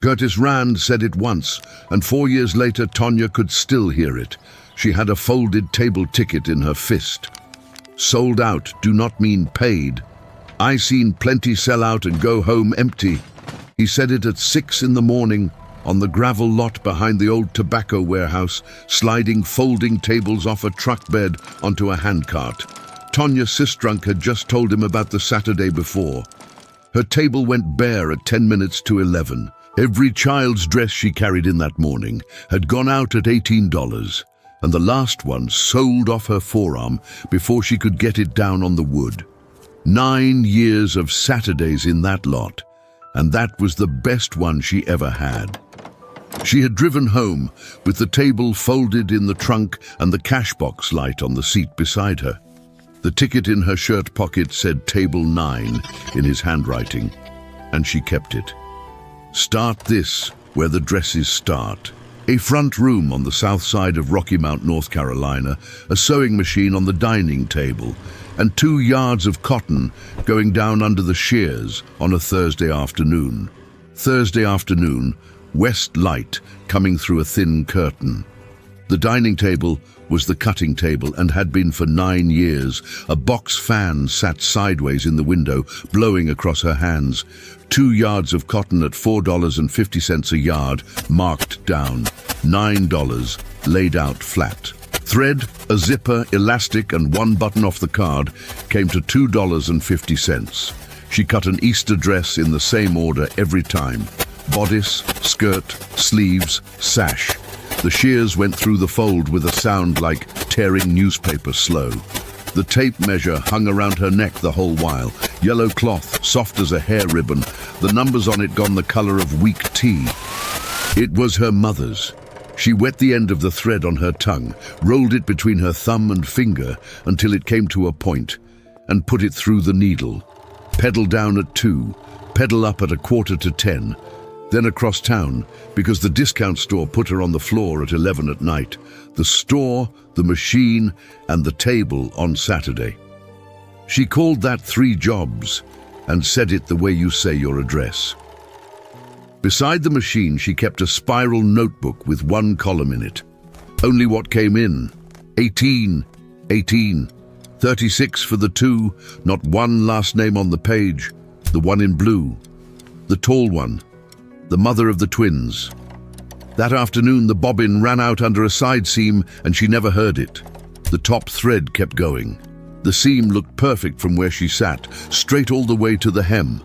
Curtis Rand said it once, and 4 years later Tonya could still hear it. She had a folded table ticket in her fist. Sold out do not mean paid. I seen plenty sell out and go home empty. He said it at 6 in the morning on the gravel lot behind the old tobacco warehouse, sliding folding tables off a truck bed onto a handcart. Tonya Sistrunk had just told him about the Saturday before. Her table went bare at 10 minutes to 11. Every child's dress she carried in that morning had gone out at $18, and the last one sold off her forearm before she could get it down on the wood. 9 years of Saturdays in that lot, and that was the best one she ever had. She had driven home with the table folded in the trunk and the cash box light on the seat beside her. The ticket in her shirt pocket said Table 9 in his handwriting, and she kept it. Start this where the dresses start. A front room on the south side of Rocky Mount, North Carolina, a sewing machine on the dining table, and 2 yards of cotton going down under the shears on a Thursday afternoon. Thursday afternoon, west light coming through a thin curtain. The dining table was the cutting table and had been for 9 years. A box fan sat sideways in the window, blowing across her hands. 2 yards of cotton at $4.50 a yard, marked down. $9, laid out flat. Thread, a zipper, elastic, and 1 button off the card came to $2.50. She cut an Easter dress in the same order every time. Bodice, skirt, sleeves, sash. The shears went through the fold with a sound like tearing newspaper slow. The tape measure hung around her neck the whole while. Yellow cloth, soft as a hair ribbon. The numbers on it gone the color of weak tea. It was her mother's. She wet the end of the thread on her tongue, rolled it between her thumb and finger until it came to a point, and put it through the needle. Pedal down at 2, pedal up at 9:45, then across town, because the discount store put her on the floor at 11 at night. The store, the machine, and the table on Saturday. She called that 3 jobs, and said it the way you say your address. Beside the machine, she kept a spiral notebook with 1 column in it. Only what came in. 18, 18, 36 for the 2, not one last name on the page. The one in blue. The tall one. The mother of the twins. That afternoon, the bobbin ran out under a side seam and she never heard it. The top thread kept going. The seam looked perfect from where she sat, straight all the way to the hem.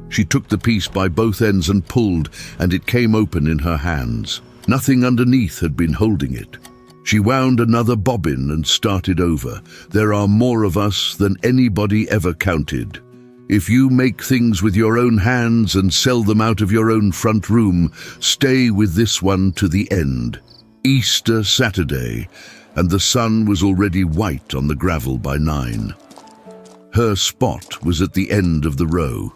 She took the piece by both ends and pulled, and it came open in her hands. Nothing underneath had been holding it. She wound another bobbin and started over. There are more of us than anybody ever counted. If you make things with your own hands and sell them out of your own front room, stay with this one to the end. Easter Saturday, and the sun was already white on the gravel by 9. Her spot was at the end of the row.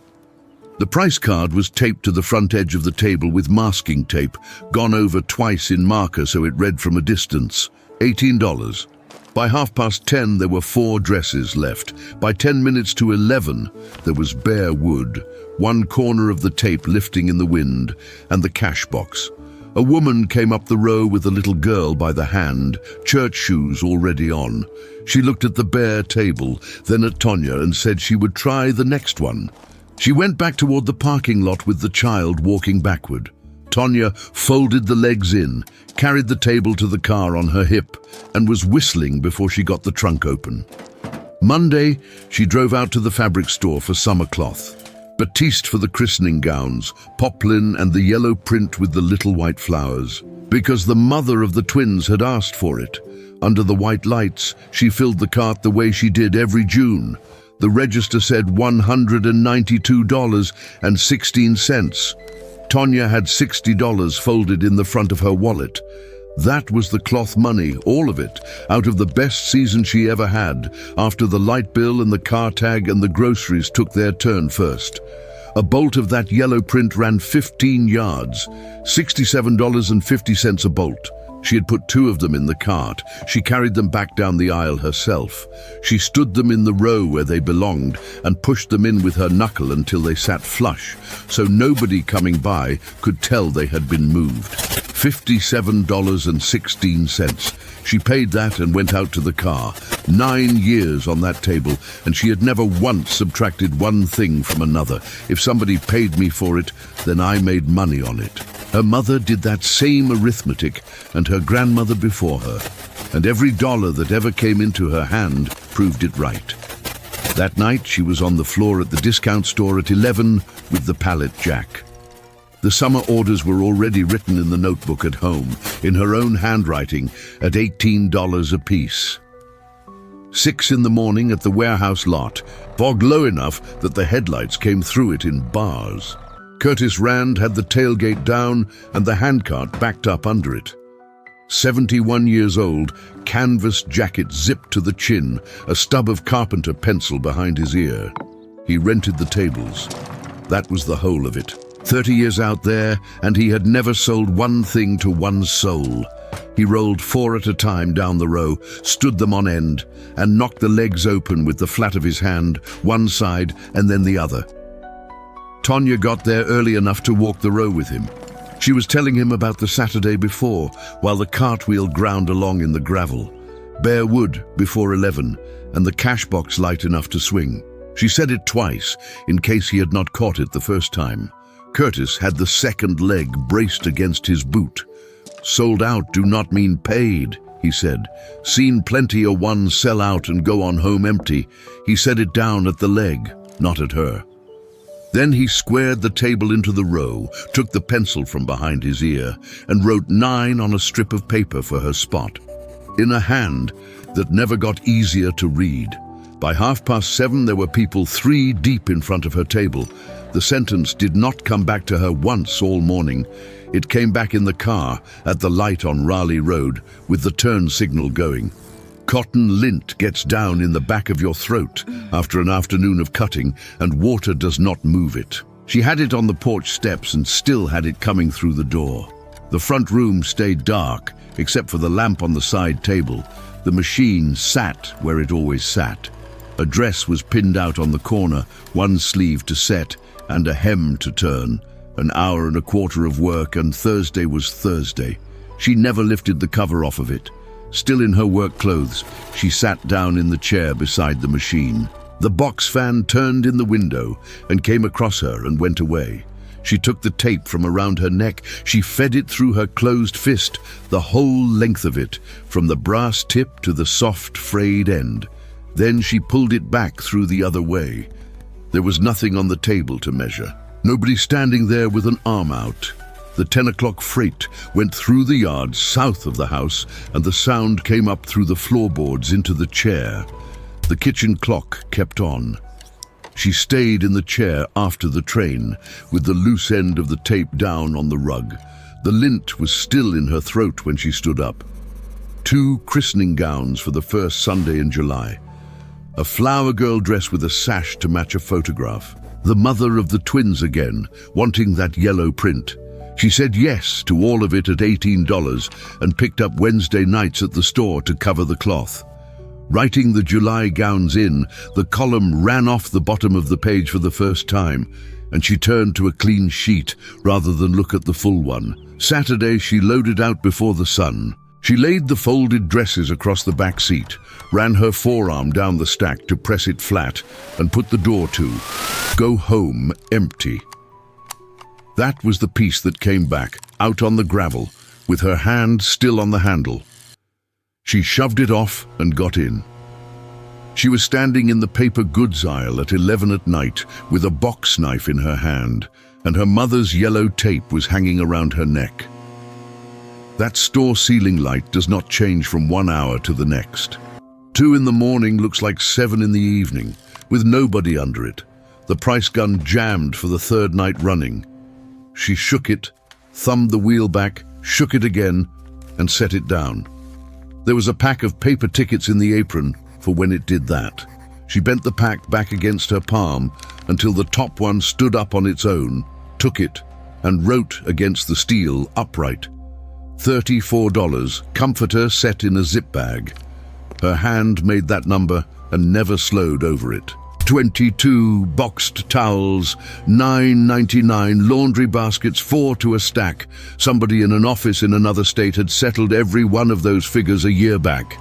The price card was taped to the front edge of the table with masking tape, gone over twice in marker so it read from a distance. $18. By 10:30, there were 4 dresses left. By 10 minutes to 11, there was bare wood, 1 corner of the tape lifting in the wind, and the cash box. A woman came up the row with a little girl by the hand, church shoes already on. She looked at the bare table, then at Tonya, and said she would try the next one. She went back toward the parking lot with the child walking backward. Tonya folded the legs in, carried the table to the car on her hip, and was whistling before she got the trunk open. Monday, she drove out to the fabric store for summer cloth. Batiste for the christening gowns, poplin and the yellow print with the little white flowers. Because the mother of the twins had asked for it. Under the white lights, she filled the cart the way she did every June. The register said $192.16. Tonya had $60 folded in the front of her wallet. That was the cloth money, all of it, out of the best season she ever had, after the light bill and the car tag and the groceries took their turn first. A bolt of that yellow print ran 15 yards, $67.50 a bolt. She had put 2 of them in the cart. She carried them back down the aisle herself. She stood them in the row where they belonged and pushed them in with her knuckle until they sat flush, so nobody coming by could tell they had been moved. $57.16. She paid that and went out to the car. 9 years on that table, and she had never once subtracted one thing from another. If somebody paid me for it, then I made money on it. Her mother did that same arithmetic, and her grandmother before her, and every dollar that ever came into her hand proved it right. That night she was on the floor at the discount store at 11 with the pallet jack. The summer orders were already written in the notebook at home, in her own handwriting, at $18 apiece. 6 in the morning at the warehouse lot, fog low enough that the headlights came through it in bars. Curtis Rand had the tailgate down and the handcart backed up under it. 71 years old, canvas jacket zipped to the chin, a stub of carpenter pencil behind his ear. He rented the tables. That was the whole of it. 30 years out there, and he had never sold one thing to one soul. He rolled 4 at a time down the row, stood them on end, and knocked the legs open with the flat of his hand, one side and then the other. Tonya got there early enough to walk the row with him. She was telling him about the Saturday before, while the cartwheel ground along in the gravel. Bare wood before 11, and the cash box light enough to swing. She said it twice, in case he had not caught it the first time. Curtis had the second leg braced against his boot. "Sold out do not mean paid," he said. "Seen plenty o' one sell out and go on home empty." He set it down at the leg, not at her. Then he squared the table into the row, took the pencil from behind his ear, and wrote 9 on a strip of paper for her spot, in a hand that never got easier to read. By 7:30 there were people 3 deep in front of her table. The sentence did not come back to her once all morning. It came back in the car, at the light on Raleigh Road, with the turn signal going. Cotton lint gets down in the back of your throat after an afternoon of cutting, and water does not move it. She had it on the porch steps and still had it coming through the door. The front room stayed dark, except for the lamp on the side table. The machine sat where it always sat. A dress was pinned out on the corner, one sleeve to set and a hem to turn. An hour and a quarter of work, and Thursday was Thursday. She never lifted the cover off of it. Still in her work clothes, she sat down in the chair beside the machine. The box fan turned in the window and came across her and went away. She took the tape from around her neck. She fed it through her closed fist, the whole length of it, from the brass tip to the soft, frayed end. Then she pulled it back through the other way. There was nothing on the table to measure. Nobody standing there with an arm out. The 10 o'clock freight went through the yard south of the house, and the sound came up through the floorboards into the chair. The kitchen clock kept on. She stayed in the chair after the train, with the loose end of the tape down on the rug. The lint was still in her throat when she stood up. 2 christening gowns for the first Sunday in July. A flower girl dress with a sash to match a photograph. The mother of the twins again, wanting that yellow print. She said yes to all of it at $18 and picked up Wednesday nights at the store to cover the cloth. Writing the July gowns in, the column ran off the bottom of the page for the first time, and she turned to a clean sheet rather than look at the full one. Saturday she loaded out before the sun. She laid the folded dresses across the back seat, ran her forearm down the stack to press it flat, and put the door to. Go home empty. That was the piece that came back, out on the gravel, with her hand still on the handle. She shoved it off and got in. She was standing in the paper goods aisle at 11 at night with a box knife in her hand, and her mother's yellow tape was hanging around her neck. That store ceiling light does not change from 1 hour to the next. 2 in the morning looks like 7 in the evening, with nobody under it. The price gun jammed for the 3rd night running. She shook it, thumbed the wheel back, shook it again, and set it down. There was a pack of paper tickets in the apron for when it did that. She bent the pack back against her palm until the top one stood up on its own, took it, and wrote against the steel upright. $34, comforter set in a zip bag. Her hand made that number and never slowed over it. 22 boxed towels, $9.99, laundry baskets, 4 to a stack. Somebody in an office in another state had settled every one of those figures a year back.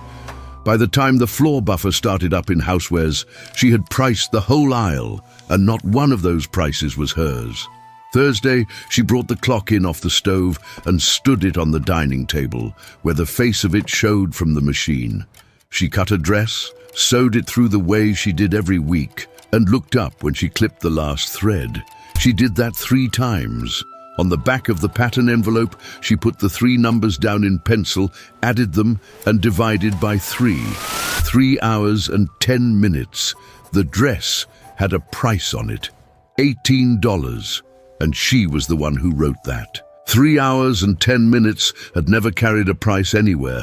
By the time the floor buffer started up in housewares, she had priced the whole aisle, and not one of those prices was hers. Thursday, she brought the clock in off the stove and stood it on the dining table, where the face of it showed from the machine. She cut a dress, sewed it through the way she did every week, and looked up when she clipped the last thread. She did that 3 times. On the back of the pattern envelope, she put the 3 numbers down in pencil, added them, and divided by 3. 3 hours and 10 minutes. The dress had a price on it, $18, and she was the one who wrote that. 3 hours and 10 minutes had never carried a price anywhere,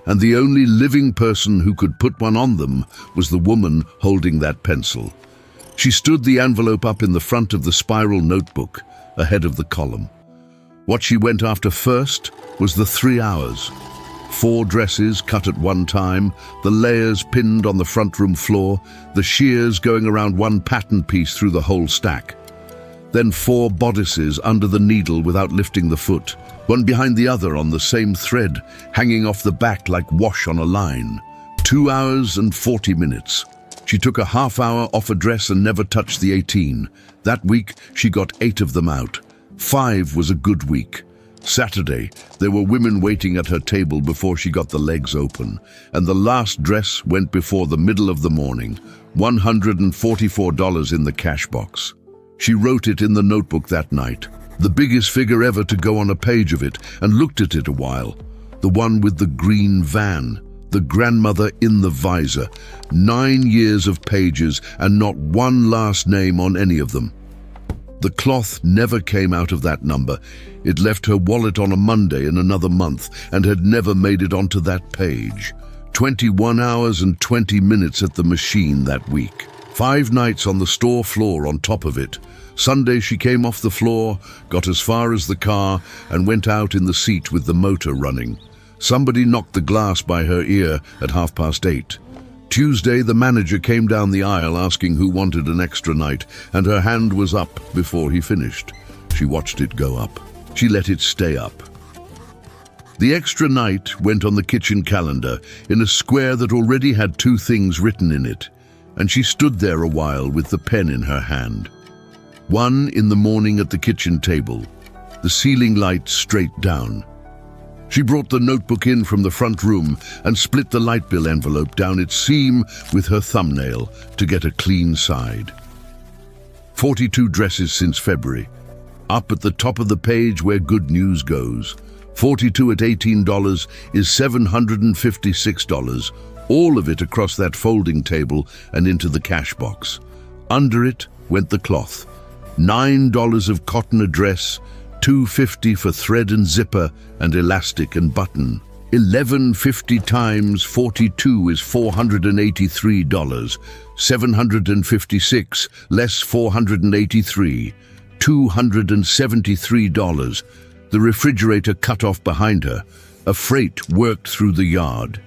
and the only living person who could put one on them was the woman holding that pencil. She stood the envelope up in the front of the spiral notebook, ahead of the column. What she went after first was the 3 hours. 4 dresses cut at one time, the layers pinned on the front room floor, the shears going around one pattern piece through the whole stack. Then 4 bodices under the needle without lifting the foot, one behind the other on the same thread, hanging off the back like wash on a line. 2 hours and 40 minutes. She took a half hour off a dress and never touched the 18. That week, she got 8 of them out. 5 was a good week. Saturday, there were women waiting at her table before she got the legs open, and the last dress went before the middle of the morning, $144 in the cash box. She wrote it in the notebook that night, the biggest figure ever to go on a page of it, and looked at it a while. The one with the green van, the grandmother in the visor, 9 years of pages and not one last name on any of them. The cloth never came out of that number. It left her wallet on a Monday in another month and had never made it onto that page. 21 hours and 20 minutes at the machine that week. 5 nights on the store floor on top of it. Sunday she came off the floor, got as far as the car, and went out in the seat with the motor running. Somebody knocked the glass by her ear at 8:30. Tuesday, the manager came down the aisle asking who wanted an extra night, and her hand was up before he finished. She watched it go up. She let it stay up. The extra night went on the kitchen calendar in a square that already had 2 things written in it, and she stood there a while with the pen in her hand. 1 in the morning at the kitchen table, the ceiling light straight down. She brought the notebook in from the front room and split the light bill envelope down its seam with her thumbnail to get a clean side. 42 dresses since February. Up at the top of the page where good news goes. 42 at $18 is $756, all of it across that folding table and into the cash box. Under it went the cloth. $9 of cotton a dress, $2.50 for thread and zipper and elastic and button. $11.50 times 42 is $483. $756 less $483. $273. The refrigerator cut off behind her. A freight worked through the yard.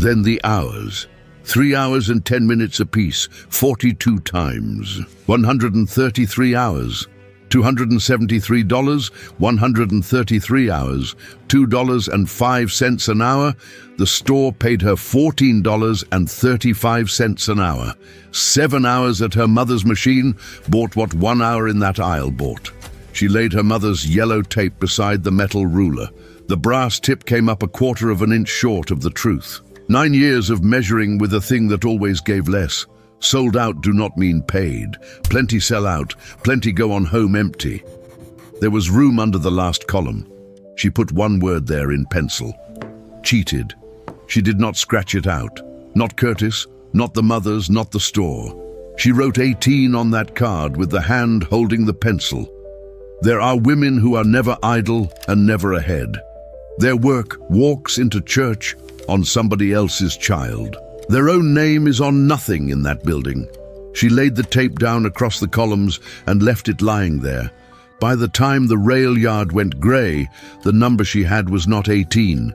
Then the hours. 3 hours and 10 minutes apiece, 42 times. 133 hours. $273, 133 hours, $2.05 an hour. The store paid her $14.35 an hour. 7 hours at her mother's machine bought what 1 hour in that aisle bought. She laid her mother's yellow tape beside the metal ruler. The brass tip came up 1/4 of an inch short of the truth. 9 years of measuring with a thing that always gave less. Sold out do not mean paid. Plenty sell out, plenty go on home empty. There was room under the last column. She put 1 word there in pencil. Cheated. She did not scratch it out. Not Curtis, not the mothers, not the store. She wrote 18 on that card with the hand holding the pencil. There are women who are never idle and never ahead. Their work walks into church on somebody else's child. Their own name is on nothing in that building. She laid the tape down across the columns and left it lying there. By the time the rail yard went grey, the number she had was not 18.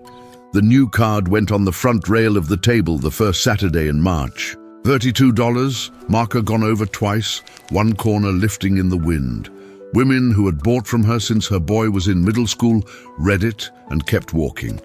The new card went on the front rail of the table the first Saturday in March. $32, marker gone over twice, one corner lifting in the wind. Women who had bought from her since her boy was in middle school read it and kept walking.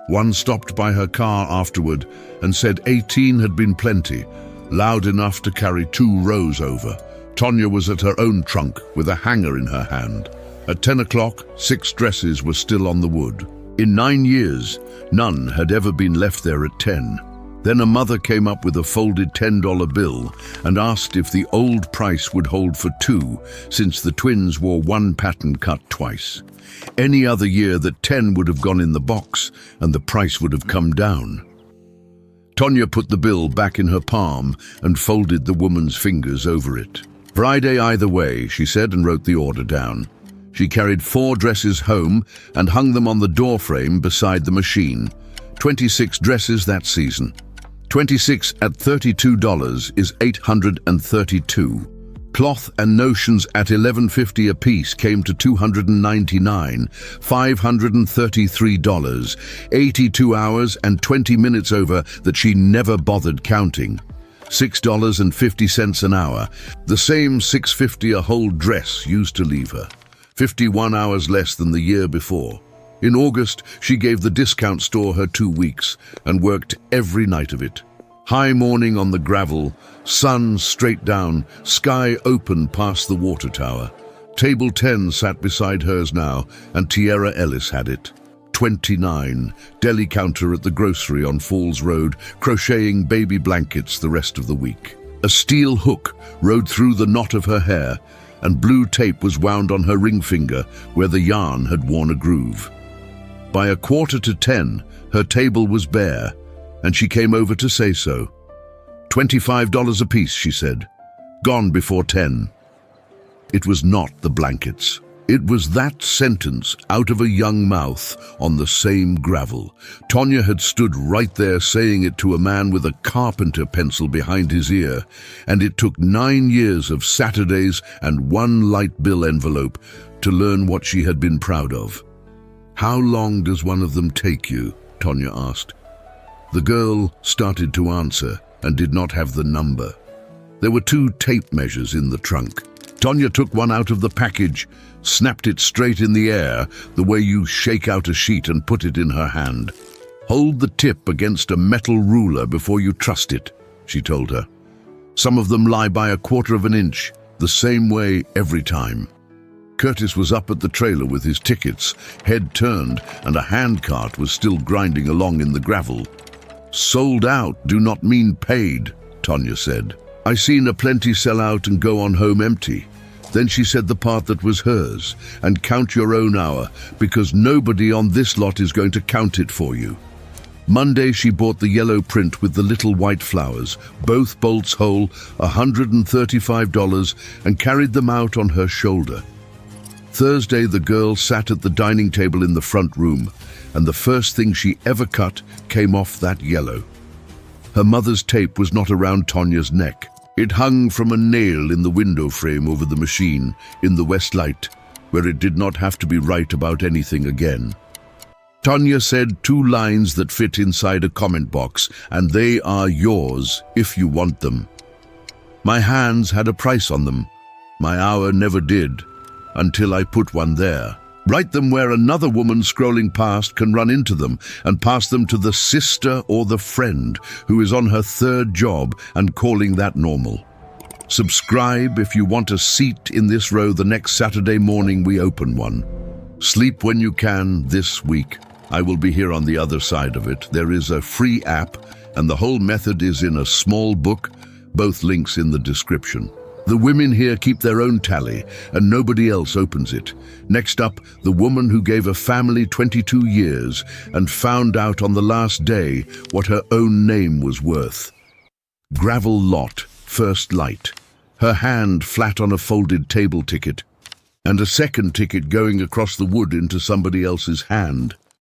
One stopped by her car afterward and said 18 had been plenty, loud enough to carry 2 rows over. Tonya was at her own trunk with a hanger in her hand. At 10 o'clock, 6 dresses were still on the wood. In 9 years, none had ever been left there at 10. Then a mother came up with a folded $10 bill and asked if the old price would hold for 2, since the twins wore one pattern cut twice. Any other year that 10 would have gone in the box and the price would have come down. Tonya put the bill back in her palm and folded the woman's fingers over it. Friday either way, she said, and wrote the order down. She carried 4 dresses home and hung them on the doorframe beside the machine. 26 dresses that season. 26 at $32 is $832. Cloth and notions at $11.50 a piece came to $299, $533, 82 hours and 20 minutes over that she never bothered counting. $6.50 an hour, the same $6.50 a whole dress used to leave her. 51 hours less than the year before. In August, she gave the discount store her 2 weeks and worked every night of it. High morning on the gravel, sun straight down, sky open past the water tower. Table 10 sat beside hers now, and Tierra Ellis had it. 29, deli counter at the grocery on Falls Road, crocheting baby blankets the rest of the week. A steel hook rode through the knot of her hair, and blue tape was wound on her ring finger where the yarn had worn a groove. By 9:45, her table was bare, and she came over to say so. $25 apiece, she said. Gone before 10. It was not the blankets. It was that sentence out of a young mouth on the same gravel. Tonya had stood right there saying it to a man with a carpenter pencil behind his ear, and it took 9 years of Saturdays and 1 light bill envelope to learn what she had been proud of. How long does one of them take you? Tonya asked. The girl started to answer and did not have the number. There were 2 tape measures in the trunk. Tonya took one out of the package, snapped it straight in the air, the way you shake out a sheet, and put it in her hand. Hold the tip against a metal ruler before you trust it, she told her. Some of them lie by 1/4 of an inch, the same way every time. Curtis was up at the trailer with his tickets, head turned, and a handcart was still grinding along in the gravel. Sold out do not mean paid, Tonya said. I seen a plenty sell out and go on home empty. Then she said the part that was hers, and count your own hour, because nobody on this lot is going to count it for you. Monday she bought the yellow print with the little white flowers, both bolts whole, $135, and carried them out on her shoulder. Thursday the girl sat at the dining table in the front room, and the first thing she ever cut came off that yellow. Her mother's tape was not around Tonya's neck. It hung from a nail in the window frame over the machine, in the west light, where it did not have to be right about anything again. Tonya said 2 lines that fit inside a comment box, and they are yours if you want them. My hands had a price on them. My hour never did, until I put one there. Write them where another woman scrolling past can run into them and pass them to the sister or the friend who is on her 3rd job and calling that normal. Subscribe if you want a seat in this row the next Saturday morning we open one. Sleep when you can this week. I will be here on the other side of it. There is a free app, and the whole method is in a small book, both links in the description. The women here keep their own tally, and nobody else opens it. Next up, the woman who gave a family 22 years and found out on the last day what her own name was worth. Gravel lot, first light. Her hand flat on a folded table ticket, and a second ticket going across the wood into somebody else's hand.